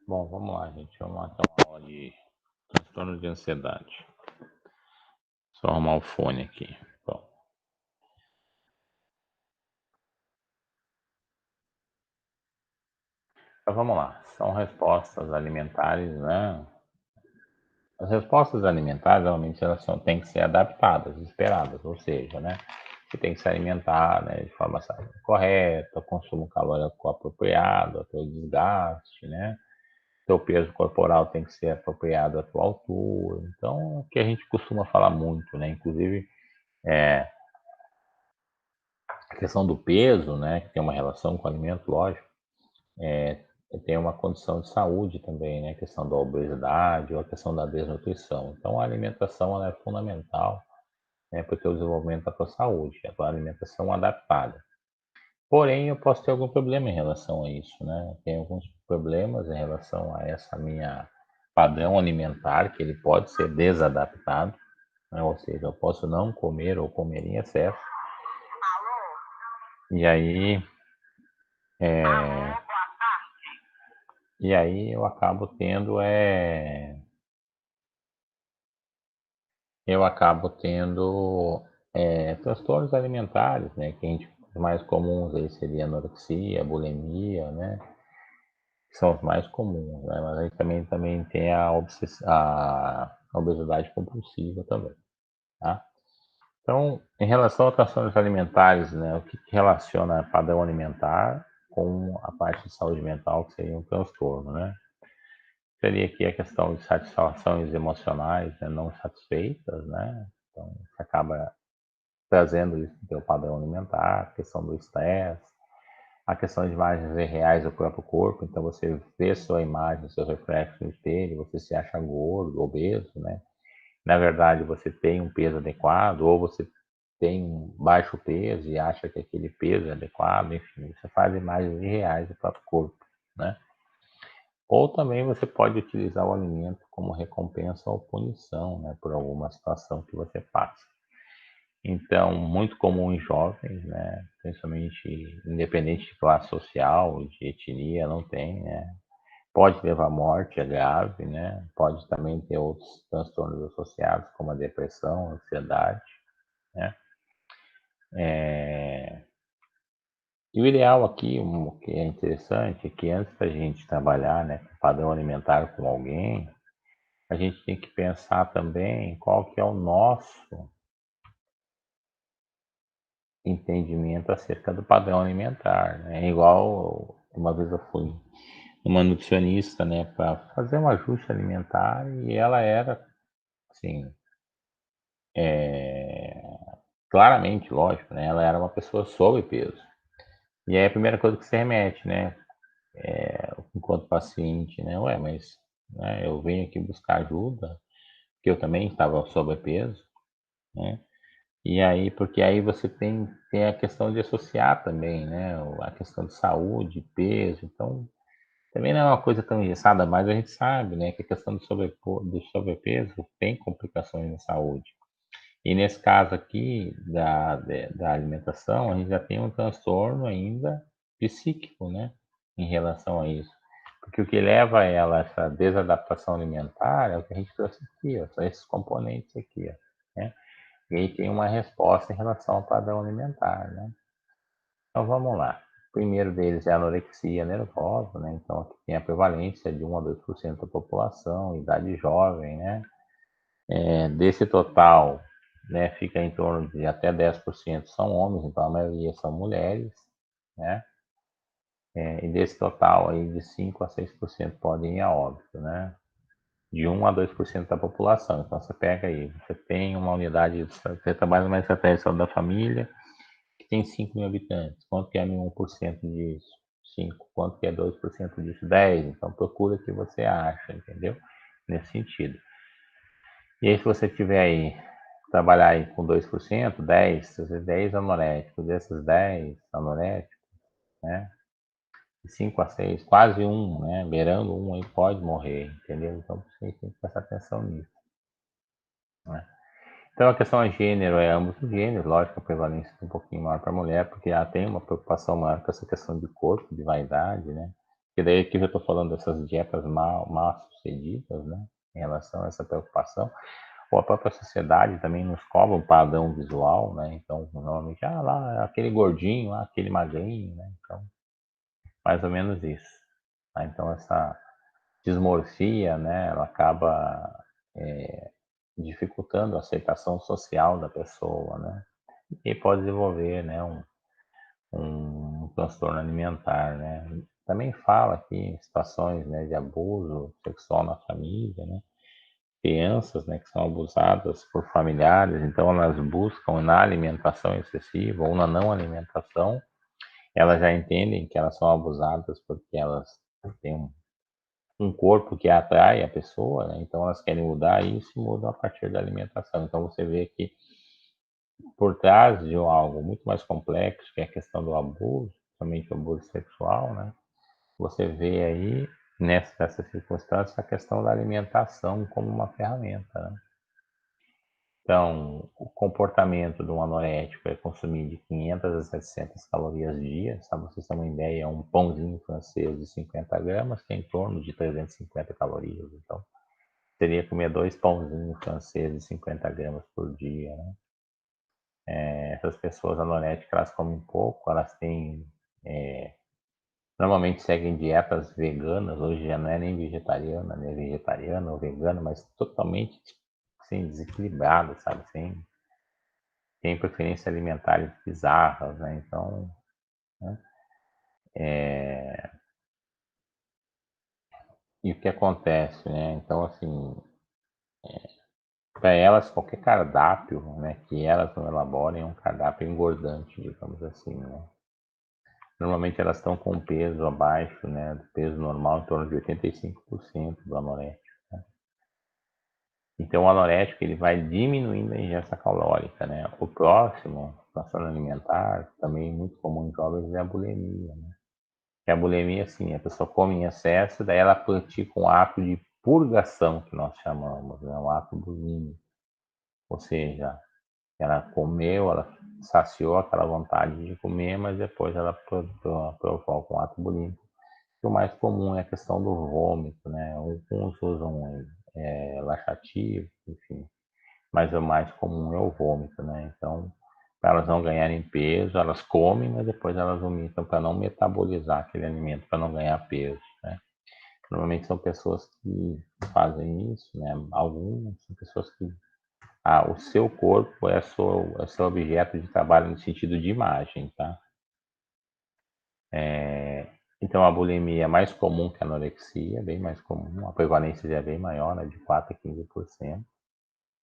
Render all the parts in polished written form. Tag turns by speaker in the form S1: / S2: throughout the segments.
S1: Bom, vamos lá, gente. Vamos lá, então, uma aula de transtorno de ansiedade. Só arrumar o fone aqui. Bom, então vamos lá. São respostas alimentares, né? As respostas alimentares, realmente, têm que ser adaptadas, esperadas, ou seja, né? Você tem que se alimentar, né, de forma correta, consumo calórico apropriado, até o desgaste, né? Seu peso corporal tem que ser apropriado à tua altura. Então, o que a gente costuma falar muito, né? Inclusive, a questão do peso, né, que tem uma relação com o alimento, lógico, tem uma condição de saúde também, né, a questão da obesidade ou a questão da desnutrição. Então, a alimentação ela é fundamental, né, para o teu desenvolvimento da tua saúde, a tua alimentação adaptada. Porém, eu posso ter algum problema em relação a isso, né? Tem alguns problemas em relação a essa minha padrão alimentar, que ele pode ser desadaptado, né? Ou seja, eu posso não comer ou comer em excesso, e aí é, eu acabo tendo transtornos alimentares, né? Que a gente, os mais comuns aí seria anorexia, bulimia, né? Que são os mais comuns, né? Mas aí também tem a obesidade compulsiva também, tá? Então, em relação a transtornos alimentares, né? O que relaciona padrão alimentar com a parte de saúde mental, que seria um transtorno, né? Seria aqui a questão de satisfações emocionais, né, não satisfeitas, né? Então, você acaba trazendo isso para o teu padrão alimentar, a questão do estresse, a questão de imagens irreais do próprio corpo. Então, você vê sua imagem, seu reflexo no espelho, você se acha gordo, obeso, né? Na verdade, você tem um peso adequado, ou você tem um baixo peso e acha que aquele peso é adequado, enfim, você faz imagens irreais do próprio corpo, né? Ou também você pode utilizar o alimento como recompensa ou punição, né, por alguma situação que você passa. Então, muito comum em jovens, né, principalmente independente de classe social, de etnia, não tem, né, pode levar à morte, é grave, né, pode também ter outros transtornos associados, como a depressão, a ansiedade, né. É, E o ideal aqui, o que é interessante, é que antes da gente trabalhar, né, com padrão alimentar com alguém, a gente tem que pensar também qual que é o nosso entendimento acerca do padrão alimentar, né? Igual uma vez eu fui numa nutricionista, né, para fazer um ajuste alimentar e ela era, assim, claramente, lógico, né, ela era uma pessoa sobrepeso. E aí a primeira coisa que se remete, né, enquanto paciente, né, ué, mas né, eu venho aqui buscar ajuda, porque eu também estava sobrepeso, né? E aí, porque aí você tem a questão de associar também, né, a questão de saúde, peso, então também não é uma coisa tão engessada, mas a gente sabe, né, que a questão do sobrepeso tem complicações na saúde. E nesse caso aqui da alimentação, a gente já tem um transtorno ainda psíquico, né, em relação a isso. Porque o que leva ela a essa desadaptação alimentar é o que a gente trouxe aqui, ó, são esses componentes aqui, ó, né? E aí tem uma resposta em relação ao padrão alimentar, né? Então vamos lá. O primeiro deles é a anorexia nervosa, né? Então aqui tem a prevalência de 1 a 2% da população, idade jovem, né? Desse total, né, fica em torno de até 10% são homens, então a maioria são mulheres, né? E desse total aí de 5 a 6% podem ir a óbito, né? De 1 a 2% da população. Então você pega aí, você tem uma unidade, você trabalha numa estratégia de saúde da família, que tem 5 mil habitantes. Quanto que é 1% disso? 5. Quanto que é 2% disso? 10. Então procura o que você acha, entendeu? Nesse sentido. E aí se você tiver aí, trabalhar aí com 2%, 10, 10 anoréticos, desses 10 anoréticos, né? De 5 a 6, quase um, né? Beirando um aí pode morrer, entendeu? Então você tem que prestar atenção nisso, né? Então a questão é gênero, é ambos os gêneros, lógico, a prevalência é um pouquinho maior para a mulher, porque ela tem uma preocupação maior com essa questão de corpo, de vaidade, né? que daí aqui eu estou falando dessas dietas mal sucedidas, né? Em relação a essa preocupação, ou a própria sociedade também nos cobra um padrão visual, né? Então, normalmente, lá, aquele gordinho, aquele magrinho, né? Então, mais ou menos isso. Tá? Então, essa dismorfia, né? Ela acaba dificultando a aceitação social da pessoa, né? E pode desenvolver, né? Um transtorno alimentar, né? Também fala aqui em situações, né, de abuso sexual na família, né? Crianças, né, que são abusadas por familiares, então elas buscam na alimentação excessiva ou na não alimentação, elas já entendem que elas são abusadas porque elas têm um corpo que atrai a pessoa, né? Então elas querem mudar isso e mudam a partir da alimentação. Então você vê que por trás de algo muito mais complexo, que é a questão do abuso, principalmente o abuso sexual, né? Você vê aí, nessa circunstância, a questão da alimentação como uma ferramenta, né? Então, o comportamento de um anorético é consumir de 500 a 700 calorias dia, para vocês terem uma ideia, um pãozinho francês de 50 gramas tem em torno de 350 calorias, então seria comer 2 pãozinhos franceses de 50 gramas por dia, né? Essas pessoas anoréticas, elas comem pouco, elas têm, normalmente seguem dietas veganas, hoje já não é nem vegetariana, nem vegetariana ou vegana, mas totalmente assim, desequilibrada, sabe? Sem, tem preferências alimentares bizarras, né? Então, né? E o que acontece, né? Então, assim, para elas, qualquer cardápio, né, que elas não elaborem é um cardápio engordante, digamos assim, né? Normalmente elas estão com peso abaixo, né, do peso normal, em torno de 85% do anorético. Então, o anorético ele vai diminuindo a ingesta calórica, né? O próximo, transtorno alimentar, também muito comum em jovens, é a bulimia, né? Que a bulimia, assim, a pessoa come em excesso, daí ela pratica um ato de purgação, que nós chamamos, né? Um ato bulímico. Ou seja, ela comeu, ela saciou aquela vontade de comer, mas depois ela provoca um ato bulímico. O mais comum é a questão do vômito, né? Alguns usam laxativo, enfim, mas o mais comum é o vômito, né? Então, para elas não ganharem peso, elas comem, mas depois elas vomitam para não metabolizar aquele alimento, para não ganhar peso, né? Normalmente são pessoas que fazem isso, né? Algumas são pessoas que o seu corpo é seu objeto de trabalho no sentido de imagem, tá? Então a bulimia é mais comum que a anorexia, bem mais comum, a prevalência já é bem maior, né? De 4 a 15%.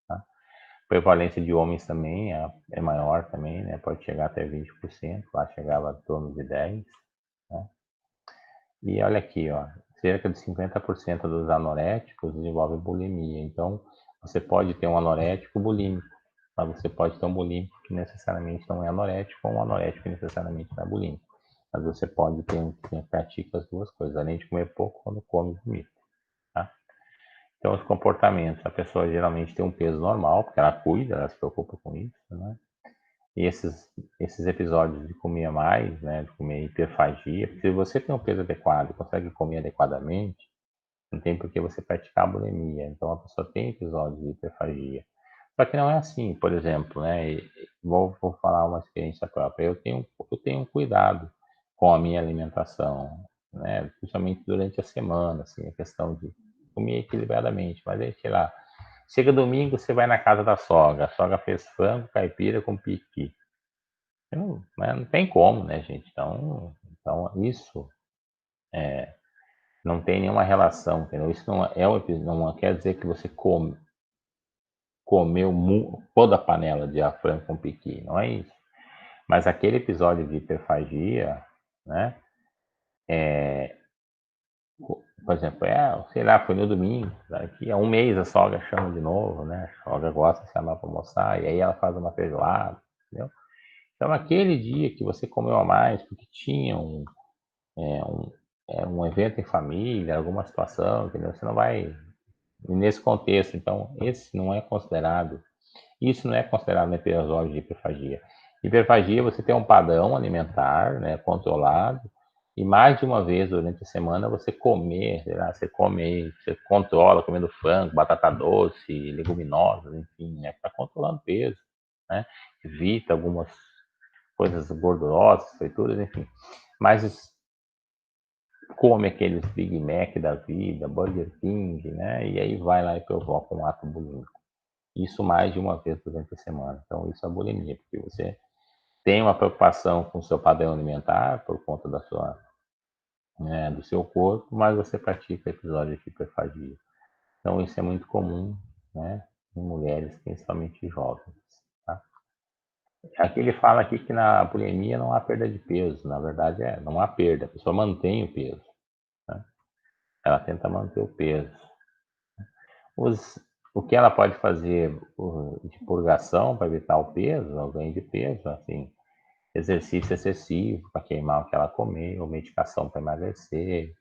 S1: Tá? Prevalência de homens também é maior também, né? Pode chegar até 20%, lá chegava em torno de 10%. Né? E olha aqui, ó, cerca de 50% dos anoréticos desenvolvem bulimia. Então, você pode ter um anorético bulímico, mas você pode ter um bulímico que necessariamente não é anorético, ou um anorético que necessariamente não é bulímico. Mas você pode ter um que pratica as duas coisas, além de comer pouco, quando come, vomita. Tá? Então, os comportamentos, a pessoa geralmente tem um peso normal, porque ela cuida, ela se preocupa com isso, né? E esses episódios de comer mais, né, de comer hiperfagia, porque se você tem um peso adequado e consegue comer adequadamente, não tem por que você praticar a bulimia. Então, a pessoa tem episódios de hiperfagia. Só que não é assim, por exemplo, né? Vou falar uma experiência própria. Eu tenho um cuidado com a minha alimentação, né? Principalmente durante a semana, assim, a questão de comer equilibradamente. Mas aí, sei lá, chega domingo, você vai na casa da sogra. A sogra fez frango, caipira com piqui. Não, né, não tem como, né, gente? Então isso não tem nenhuma relação, entendeu? Isso não quer dizer que você comeu toda a panela de frango com piqui, não é isso. Mas aquele episódio de hiperfagia, né? Por exemplo, sei lá, foi no domingo, daqui a um mês a sogra chama de novo, né? A sogra gosta de chamar para almoçar, e aí ela faz uma feijoada, entendeu? Então, aquele dia que você comeu a mais, porque tinha é, um, um evento em família, alguma situação, entendeu? Você não vai nesse contexto. Então, isso não é considerado um episódio de hiperfagia. Hiperfagia, você tem um padrão alimentar, né, controlado, E mais de uma vez durante a semana você comer, sei lá, você come, você controla comendo frango, batata doce, leguminosas, enfim, né? Tá controlando peso, né? Evita algumas coisas gordurosas, frituras, enfim. Mas come aqueles Big Mac da vida, Burger King, né? E aí vai lá e provoca um ato bulímico. Isso mais de uma vez durante a semana. Então, isso é bulimia, porque você tem uma preocupação com o seu padrão alimentar por conta da sua, né, do seu corpo, mas você pratica episódios de hiperfagia. Então, isso é muito comum, né, em mulheres, principalmente jovens. Tá? Aqui ele fala aqui que na bulimia não há perda de peso. Na verdade, não há perda. A pessoa mantém o peso. Né? Ela tenta manter o peso. Os, o que ela pode fazer de purgação para evitar o peso, o ganho de peso, assim, exercício excessivo para queimar o que ela comeu, medicação para emagrecer,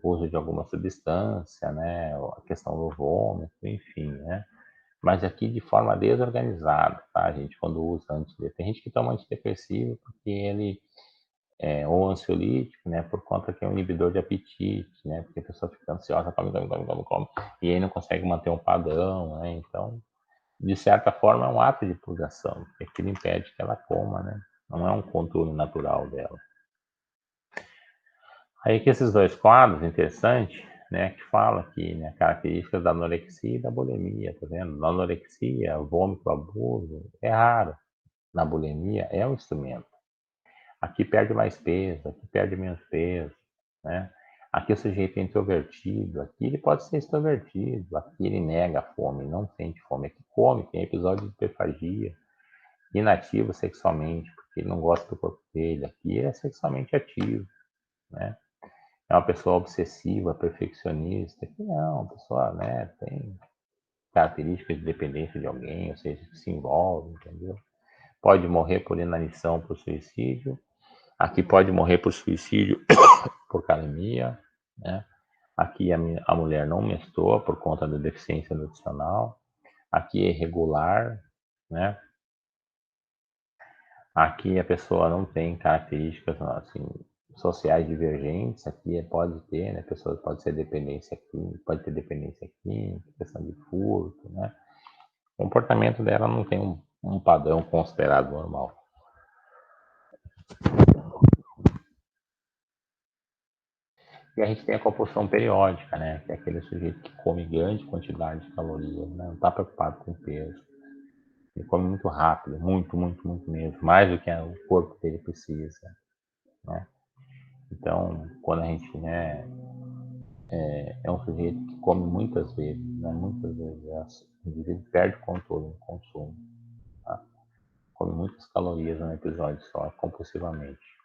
S1: uso de alguma substância, né, a questão do vômito, enfim, né. Mas aqui de forma desorganizada, tá, gente, quando usa antidepressivo. Tem gente que toma antidepressivo porque ele ou ansiolítico, né, por conta que é um inibidor de apetite, né, porque a pessoa fica ansiosa, come, come, come, come, come, e aí não consegue manter um padrão, né, então, de certa forma, é um ato de purgação, porque aquilo impede que ela coma, né, não é um controle natural dela. Aí que esses dois quadros, interessante, né, que fala aqui, né, características da anorexia e da bulimia, tá vendo? Na anorexia, vômito, abuso, é raro. Na bulimia, é um instrumento. Aqui perde mais peso, aqui perde menos peso, né? Aqui o sujeito é introvertido, aqui ele pode ser extrovertido, aqui ele nega a fome, não sente fome, aqui come, tem episódio de hiperfagia, inativo sexualmente, porque ele não gosta do corpo dele, aqui ele é sexualmente ativo, né? É uma pessoa obsessiva, perfeccionista, que não, a pessoa, né, tem características de dependência de alguém, ou seja, que se envolve, entendeu? Pode morrer por inanição, por suicídio. Aqui pode morrer por suicídio, por calemia, né? Aqui a mulher não menstrua por conta da deficiência nutricional. Aqui é irregular, né? Aqui a pessoa não tem características assim, sociais divergentes, aqui pode ter, né? A pessoa pode ser dependência química, pode ter dependência química, questão de furto, né? O comportamento dela não tem um padrão considerado normal. E a gente tem a compulsão periódica, né? Que é aquele sujeito que come grande quantidade de calorias, né? Não está preocupado com o peso. Ele come muito rápido, muito, muito, muito mesmo, mais do que o corpo dele precisa, né? Então, quando a gente, né, é um sujeito que come muitas vezes, né? Muitas vezes o indivíduo perde o controle no consumo, tá? Come muitas calorias no episódio só, compulsivamente.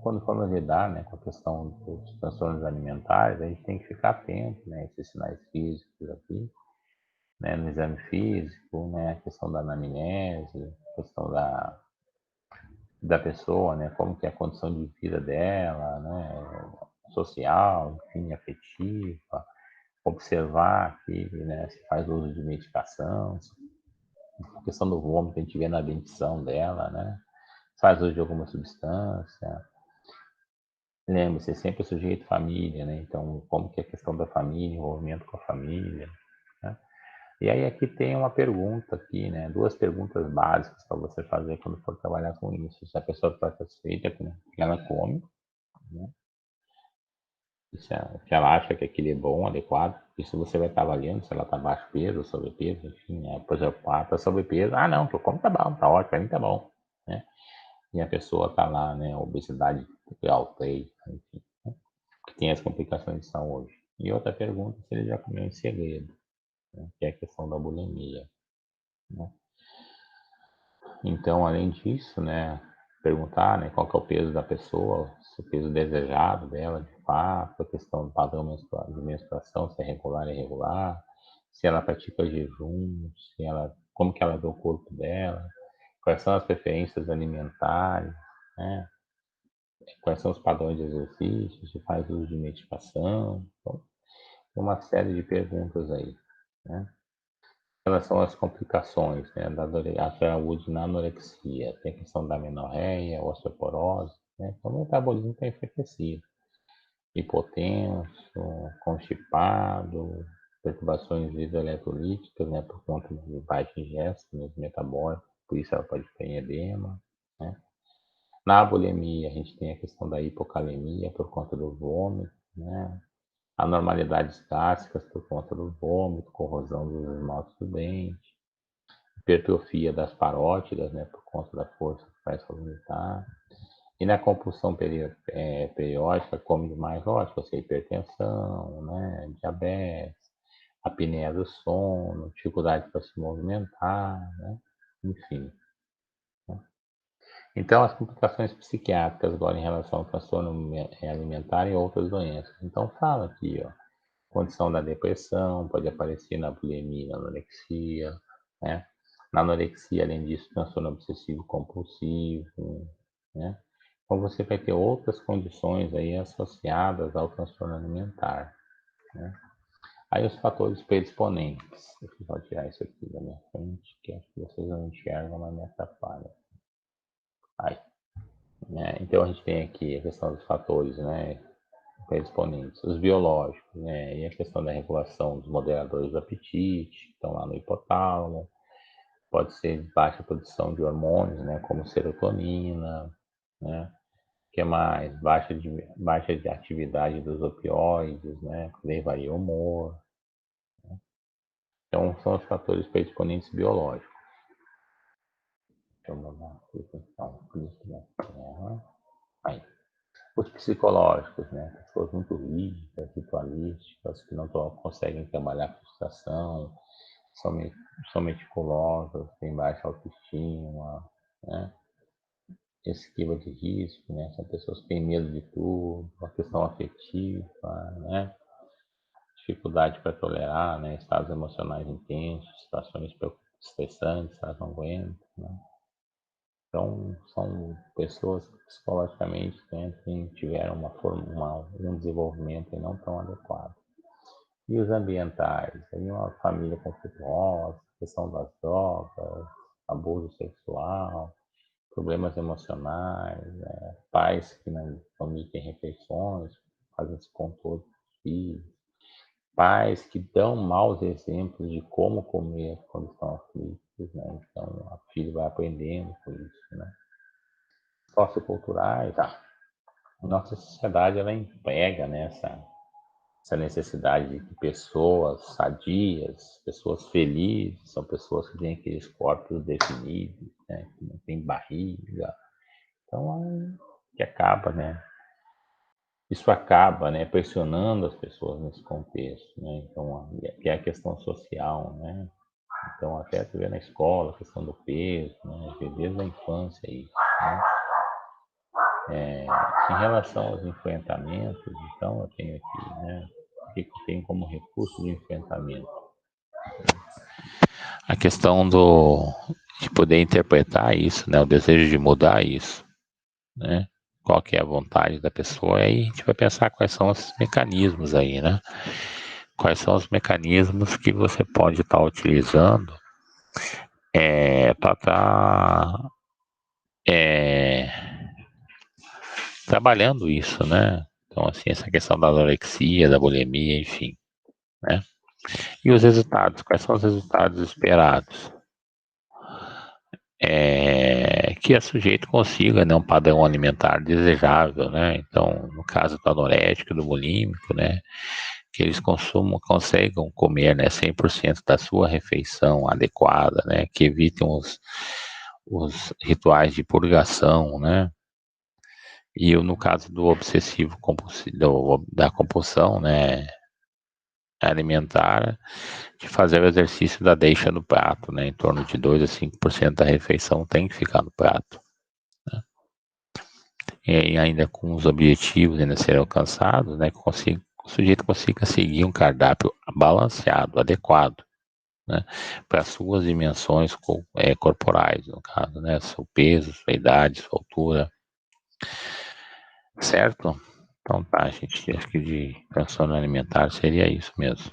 S1: Quando formos lidar, né, com a questão dos transtornos alimentares, a gente tem que ficar atento, né, a esses sinais físicos aqui, né, no exame físico, né, a questão da anamnese, a questão da pessoa, né, como que é a condição de vida dela, né, social, enfim, afetiva, observar aqui, né, se faz uso de medicação, a questão do vômito a gente vê na dentição dela, né, se faz uso de alguma substância. Lembre-se, sempre sujeito família, né? Então, como que é a questão da família, envolvimento com a família, né? E aí aqui tem uma pergunta aqui, né? Duas perguntas básicas para você fazer quando for trabalhar com isso. Se a pessoa está satisfeita com o que ela come, né? Se ela acha que aquilo é bom, adequado. Isso você vai estar avaliando se ela está baixo peso, sobrepeso, enfim, né? Por exemplo, está sobrepeso. Ah, não, o que eu como tá bom, tá ótimo, para mim tá bom, né? E a pessoa tá lá, né? Obesidade alta, enfim, que tem as complicações de saúde. E outra pergunta, se ele já comeu em segredo, né, que é a questão da bulimia, né? Então, além disso, né, perguntar, né, qual que é o peso da pessoa, se o peso desejado dela, de fato, a questão do padrão de menstruação, se é regular ou irregular, se ela pratica jejum, se ela, como que ela vê o corpo dela, quais são as preferências alimentares, né, quais são os padrões de exercício, se faz uso de medicação. Então, uma série de perguntas aí, né? relação às complicações, né, da saúde na anorexia, tem a questão da amenorreia, osteoporose, né, então o metabolismo está enfraquecido, hipotenso, constipado, perturbações hidroeletrolíticas, né, por conta de baixa ingesta metabólica, por isso ela pode ter edema, né. Na bulimia, a gente tem a questão da hipocalemia por conta do vômito, né, anormalidades gástricas por conta do vômito, corrosão dos esmaltes do dente, hipertrofia das parótidas, né, por conta da força que faz vomitar. E na compulsão periódica, come demais, lógico, assim, hipertensão, né, diabetes, apneia do sono, dificuldade para se movimentar, né, enfim. Né. Então, as complicações psiquiátricas agora em relação ao transtorno alimentar e outras doenças. Então, fala aqui, ó, condição da depressão, pode aparecer na bulimia, na anorexia, né? Na anorexia, além disso, transtorno obsessivo compulsivo, né? Então você vai ter outras condições aí associadas ao transtorno alimentar, né? Aí os fatores predisponentes. Deixa eu só tirar isso aqui da minha frente, que acho que vocês não enxergam, mas me atrapalha. Aí, né? Então a gente tem aqui a questão dos fatores, né? Predisponentes, os biológicos, né? E a questão da regulação dos moderadores do apetite, que estão lá no hipotálamo, pode ser baixa produção de hormônios, né? Como serotonina, né? O que mais? Baixa de atividade dos opioides, né? Que levaria ao humor. Então, são os fatores predisponentes biológicos. Deixa eu mudar aqui, então, aí. Os psicológicos, né? Pessoas muito rígidas, ritualísticas, que não conseguem trabalhar a frustração, são meticulosas, têm baixa autoestima, né? Esquiva de risco, né? São pessoas que têm medo de tudo, a questão afetiva, né? Dificuldade para tolerar, né? Estados emocionais intensos, situações estressantes, elas não aguentam, né? Então, são pessoas que psicologicamente, né, tiveram um desenvolvimento não tão adequado. E os ambientais? Aí uma família conflituosa, questão das drogas, abuso sexual, problemas emocionais, né, pais que não omitem refeições, fazem esse controle dos filhos, pais que dão maus exemplos de como comer quando estão aflitos, né? Então, a filha vai aprendendo com isso, né? Socioculturais, nossa sociedade ela emprega, né, essa necessidade de que pessoas sadias, pessoas felizes, são pessoas que têm aqueles corpos definidos, né, que não tem barriga. Então, que acaba, né? Isso acaba, né, pressionando as pessoas nesse contexto, né? Então, que é a questão social, né? Então, até tu vê na escola, a questão do peso, né? Desde a infância isso, né? Em relação aos enfrentamentos, então eu tenho aqui, né? O que eu tenho como recurso de enfrentamento? A questão de poder interpretar isso, né? O desejo de mudar isso, né? Qual que é a vontade da pessoa, aí a gente vai pensar quais são os mecanismos aí, né? Quais são os mecanismos que você pode estar utilizando para estar trabalhando isso, né? Então, assim, essa questão da anorexia, da bulimia, enfim, né? E os resultados, quais são os resultados esperados? Que a sujeito consiga, né, um padrão alimentar desejável, né? Então, no caso do anorético, do bulímico, né, que eles consigam comer, né, 100% da sua refeição adequada, né, que evitem os rituais de purgação, né? E no caso do obsessivo compulsivo, da compulsão, né, alimentar, de fazer o exercício da deixa no prato, né? Em torno de 2 a 5% da refeição tem que ficar no prato, né? E ainda com os objetivos ainda serem alcançados, né? Que o sujeito consiga seguir um cardápio balanceado, adequado, né? Para suas dimensões corporais, no caso, né? Seu peso, sua idade, sua altura, certo? Então tá, gente, acho que de transtorno alimentar seria isso mesmo.